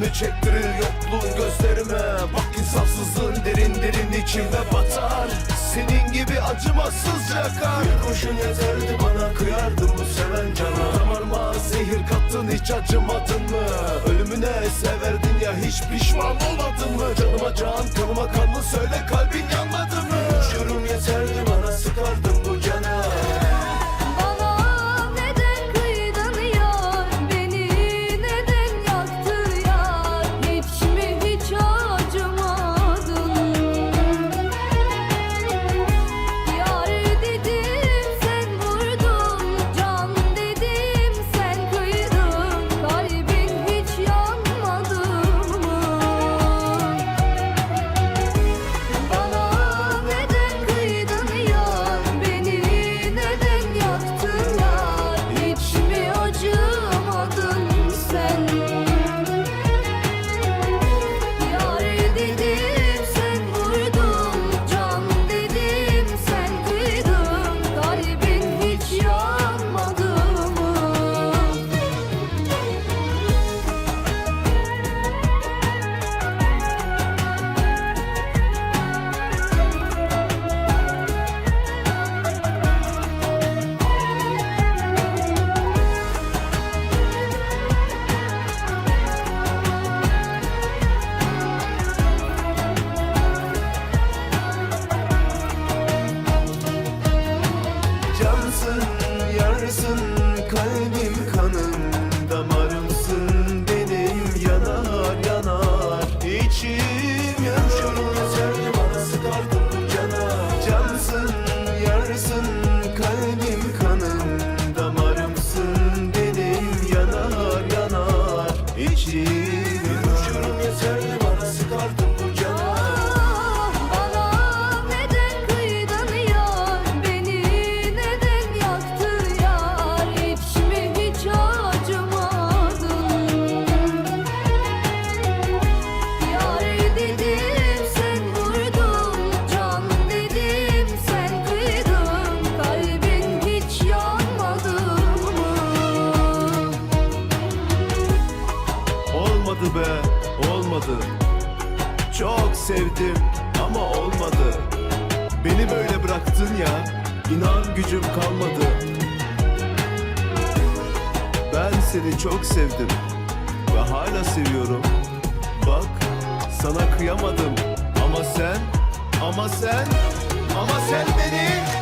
Acını çektirir yokluğun gözlerime. Bak insafsızlığın derin derin içime batar. Senin gibi acımasızca yakar. Bir kurşun yeterdi bana, kıyardım bu seven cana. Damarıma zehir kattın, hiç acımadın mı? Ölümüne severdin ya, hiç pişman olmadın mı? Canıma can, kanıma kanlı, söyle kalbin yanmadı mı? Uçurum yeterdi bana, sıkardım bu cana. Yarsın kalbim, kanım, damarımsın benim, yanar yanar içim yanıyor. Yeterli bana, sıkardım bu cana. Cansın, yarsın kalbim, kanım, damarımsın benim, yanar yanar içim yanıyor. Yeterli bana, sıkardım bu cana. Olmadı be, olmadı. Çok sevdim ama olmadı. Beni böyle bıraktın ya, inan gücüm kalmadı. Ben seni çok sevdim ve hala seviyorum. Bak, sana kıyamadım ama sen beni